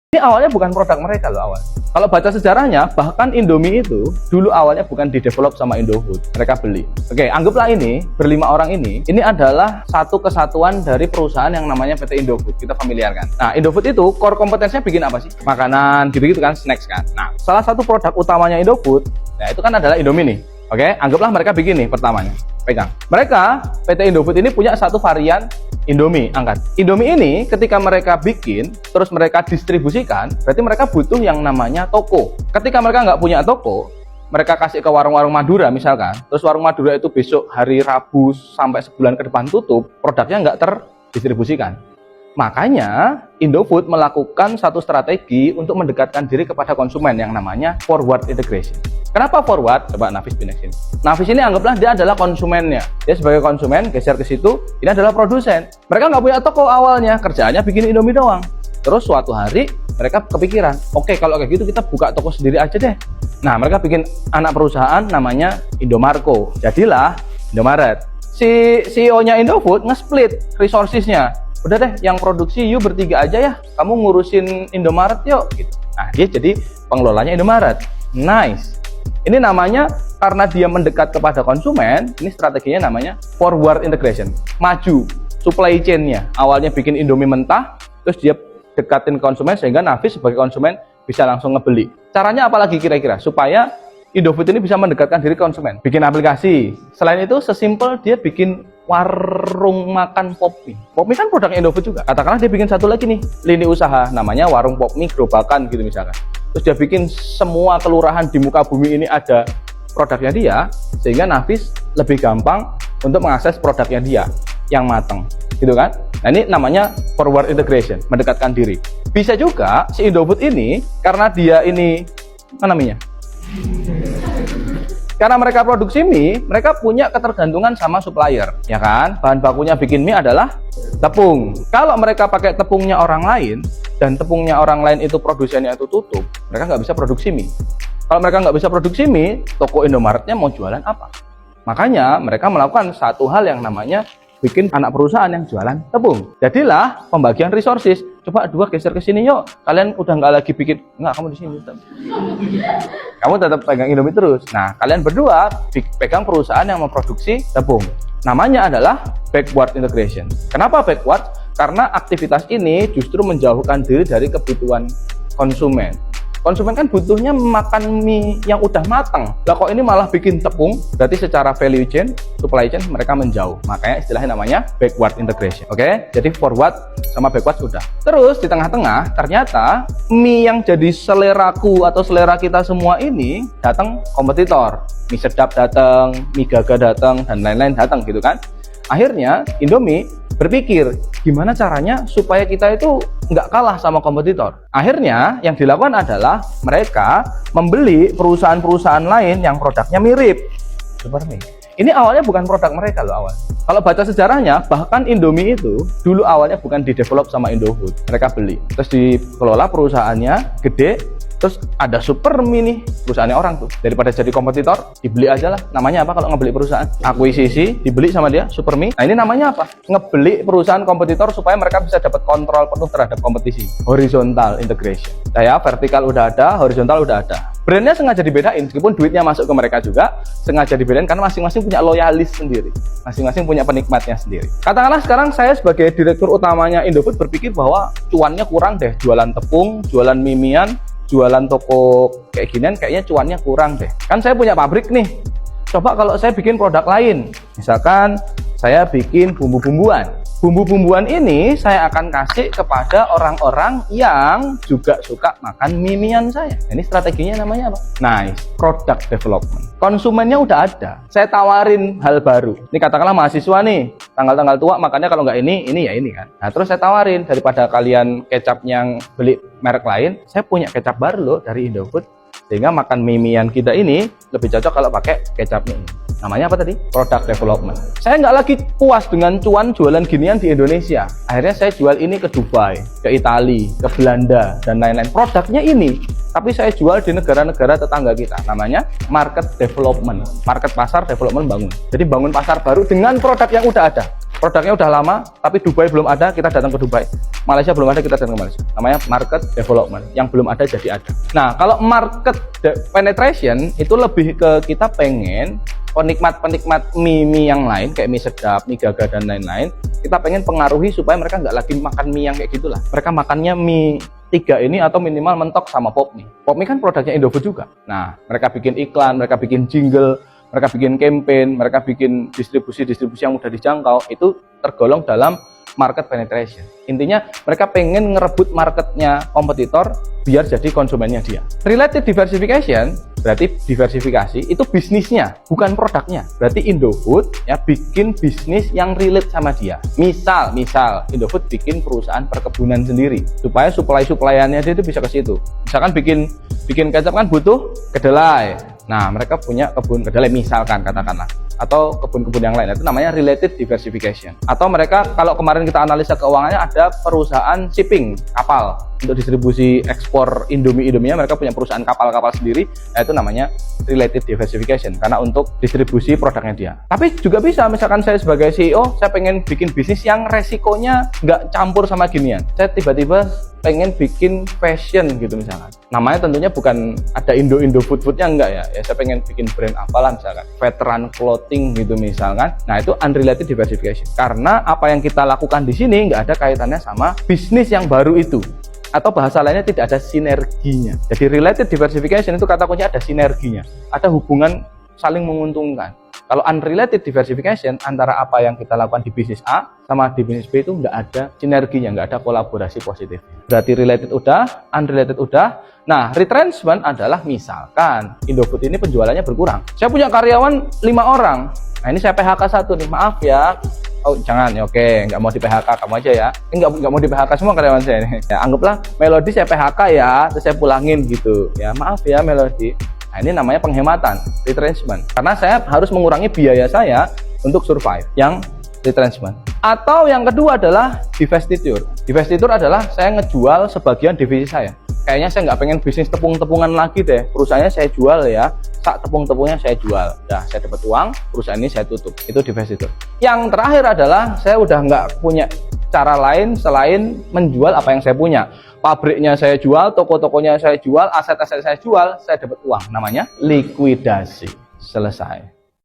Ini awalnya bukan produk mereka loh awal. Kalau baca sejarahnya, bahkan Indomie itu dulu awalnya bukan didevelop sama Indofood, mereka beli. Oke, anggaplah ini berlima orang ini adalah satu kesatuan dari perusahaan yang namanya PT Indofood. Kita familiarkan. Nah, Indofood itu core kompetensinya bikin apa sih? Makanan, gitu-gitu kan, snacks kan. Nah, salah satu produk utamanya Indofood, ya itu kan adalah Indomie nih. Oke, anggaplah mereka bikin nih pertamanya. Pegang. Mereka, PT Indofood ini punya satu varian Indomie, angkat. Indomie ini ketika mereka bikin, terus mereka distribusikan, berarti mereka butuh yang namanya toko. Ketika mereka nggak punya toko, mereka kasih ke warung-warung Madura misalkan, terus warung Madura itu besok hari Rabu sampai sebulan ke depan tutup, produknya nggak terdistribusikan. Makanya Indofood melakukan satu strategi untuk mendekatkan diri kepada konsumen yang namanya forward integration. Kenapa forward? Coba Nafis pindah sini. Nafis ini anggaplah dia adalah konsumennya. Dia sebagai konsumen geser ke situ, ini adalah produsen. Mereka nggak punya toko awalnya, kerjaannya bikin Indomie doang. Terus suatu hari mereka kepikiran, oke, kalau kayak gitu kita buka toko sendiri aja deh. Nah, mereka bikin anak perusahaan namanya Indomarko. Jadilah Indomaret. Si CEO-nya Indofood nge-split resources-nya. Udah deh, yang produksi you bertiga aja ya, kamu ngurusin Indomaret yuk gitu. Nah, dia jadi pengelolanya Indomaret. Nice. Ini namanya karena dia mendekat kepada konsumen, ini strateginya namanya forward integration. Maju supply chain-nya. Awalnya bikin Indomie mentah, terus dia dekatin konsumen sehingga Nafis sebagai konsumen bisa langsung ngebeli. Caranya apa lagi kira-kira supaya Indofood ini bisa mendekatkan diri konsumen? Bikin aplikasi. Selain itu sesimpel dia bikin warung makan Popmi. Popmi kan produknya Indofood juga. Katakanlah dia bikin satu lagi nih, lini usaha namanya warung Popmi gerobakan gitu misalkan. Terus dia bikin semua kelurahan di muka bumi ini ada produknya dia, sehingga Nafis lebih gampang untuk mengakses produknya dia yang matang, gitu kan? Nah, ini namanya forward integration, mendekatkan diri. Bisa juga si Indofood ini karena dia ini apa namanya? Karena mereka produksi mie, mereka punya ketergantungan sama supplier, ya kan? Bahan bakunya bikin mie adalah tepung. Kalau mereka pakai tepungnya orang lain, dan tepungnya orang lain itu produsennya itu tutup, mereka nggak bisa produksi mie. Kalau mereka nggak bisa produksi mie, toko Indomaretnya mau jualan apa? Makanya mereka melakukan satu hal yang namanya bikin anak perusahaan yang jualan tepung. Jadilah pembagian resources. Coba dua geser ke sini yuk. Kalian udah nggak lagi bikin, nggak, kamu di sini tetap. Kamu tetap pegang Indomie terus. Nah, kalian berdua pegang perusahaan yang memproduksi tepung. Namanya adalah backward integration. Kenapa backward? Karena aktivitas ini justru menjauhkan diri dari kebutuhan konsumen. Konsumen kan butuhnya makan mie yang udah matang. Lah kok ini malah bikin tepung, berarti secara value chain, supply chain mereka menjauh. Makanya istilahnya namanya backward integration. Oke? Jadi forward sama backward sudah. Terus di tengah-tengah ternyata mie yang jadi seleraku atau selera kita semua ini datang kompetitor. Mie sedap datang, mie gaga datang, dan lain-lain datang gitu kan. Akhirnya Indomie berpikir gimana caranya supaya kita itu nggak kalah sama kompetitor. Akhirnya yang dilakukan adalah mereka membeli perusahaan-perusahaan lain yang produknya mirip. Seperti ini awalnya bukan produk mereka loh awal. Kalau baca sejarahnya, bahkan Indomie itu dulu awalnya bukan didevelop sama Indofood, mereka beli. Terus dikelola perusahaannya gede. Terus ada Supermi nih, perusahaannya orang tuh. Daripada jadi kompetitor, dibeli aja lah. Namanya apa kalau ngebeli perusahaan? Akuisisi, dibeli sama dia, Supermi. Nah, ini namanya apa? Ngebeli perusahaan kompetitor supaya mereka bisa dapat kontrol penuh terhadap kompetisi. Horizontal integration. Nah ya, vertikal udah ada, horizontal udah ada. Brandnya sengaja dibedain, meskipun duitnya masuk ke mereka juga, sengaja dibedain karena masing-masing punya loyalis sendiri. Masing-masing punya penikmatnya sendiri. Katakanlah sekarang saya sebagai direktur utamanya Indofood berpikir bahwa cuannya kurang deh, jualan tepung, jualan mimian, jualan toko kayak ginian kayaknya cuannya kurang deh. Kan saya punya pabrik nih. Coba kalau saya bikin produk lain. Misalkan saya bikin bumbu-bumbuan. Bumbu-bumbuan ini saya akan kasih kepada orang-orang yang juga suka makan mimian saya. Ini strateginya namanya apa? Nice, product development. Konsumennya udah ada. Saya tawarin hal baru. Ini katakanlah mahasiswa nih, tanggal-tanggal tua makanya kalau nggak ini ya ini kan. Nah terus saya tawarin, daripada kalian kecap yang beli merek lain, saya punya kecap baru loh dari Indofood. Sehingga makan mimian kita ini lebih cocok kalau pakai kecapnya ini. Namanya apa tadi? Product development. Saya nggak lagi puas dengan cuan jualan ginian di Indonesia. Akhirnya saya jual ini ke Dubai, ke Italia, ke Belanda, dan lain-lain. Produknya ini, tapi saya jual di negara-negara tetangga kita. Namanya market development. Market pasar development bangun. Jadi bangun pasar baru dengan produk yang udah ada. Produknya udah lama, tapi Dubai belum ada, kita datang ke Dubai. Malaysia belum ada, kita datang ke Malaysia. Namanya market development, yang belum ada jadi ada. Nah, kalau market penetration itu lebih ke kita pengen penikmat mie yang lain, kayak mie sedap, mie gaga, dan lain-lain, kita pengen pengaruhi supaya mereka nggak lagi makan mie yang kayak gitulah. Mereka makannya mie 3 ini atau minimal mentok sama pop mie. Pop mie kan produknya Indofood juga. Nah, mereka bikin iklan, mereka bikin jingle, mereka bikin campaign, mereka bikin distribusi yang mudah dijangkau, itu tergolong dalam market penetration. Intinya mereka pengen ngerebut marketnya kompetitor biar jadi konsumennya dia. Related diversification berarti diversifikasi itu bisnisnya, bukan produknya. Berarti Indofood ya bikin bisnis yang relate sama dia. Misal Indofood bikin perusahaan perkebunan sendiri supaya supply-supply-annya dia itu bisa ke situ. Misalkan bikin kecap kan butuh kedelai. Nah, mereka punya kebun kedelai misalkan katakanlah, atau kebun-kebun yang lain, itu namanya related diversification. Atau mereka, kalau kemarin kita analisa keuangannya, ada perusahaan shipping kapal untuk distribusi ekspor Indomie-nya, mereka punya perusahaan kapal-kapal sendiri, itu namanya related diversification karena untuk distribusi produknya dia. Tapi juga bisa, misalkan saya sebagai CEO, saya pengen bikin bisnis yang resikonya nggak campur sama ginian. Saya tiba-tiba pengen bikin fashion gitu misalkan. Namanya tentunya bukan ada Indo-food-foodnya enggak ya. Saya pengen bikin brand apalah misalkan. Veteran clothing gitu misalkan. Nah, itu unrelated diversification. Karena apa yang kita lakukan di sini nggak ada kaitannya sama bisnis yang baru itu. Atau bahasa lainnya tidak ada sinerginya. Jadi related diversification itu kata kuncinya ada sinerginya. Ada hubungan saling menguntungkan. Kalau unrelated diversification antara apa yang kita lakukan di bisnis A sama di bisnis B itu nggak ada sinerginya, nggak ada kolaborasi positif. Berarti related udah, unrelated udah. Nah, retrenchment adalah misalkan Indofood ini penjualannya berkurang. Saya punya karyawan 5 orang. Nah, ini saya PHK 1 nih, maaf ya. Oh, jangan ya, oke, nggak mau di PHK kamu aja ya. Nggak mau di PHK semua karyawan saya nih. Ya, anggaplah Melody saya PHK ya, terus saya pulangin gitu. Ya, maaf ya Melody. Nah, ini namanya penghematan, retrenchment. Karena saya harus mengurangi biaya saya untuk survive, yang retrenchment. Atau yang kedua adalah divestiture. Divestiture adalah saya ngejual sebagian divisi saya. Kayaknya saya nggak pengen bisnis tepung-tepungan lagi deh. Perusahaannya saya jual ya, sak tepung-tepungnya saya jual. Nah, saya dapat uang, perusahaan ini saya tutup. Itu divestiture. Yang terakhir adalah saya udah nggak punya cara lain selain menjual apa yang saya punya. Pabriknya saya jual, toko-tokonya saya jual, aset-aset saya jual, saya dapat uang. Namanya likuidasi. Selesai.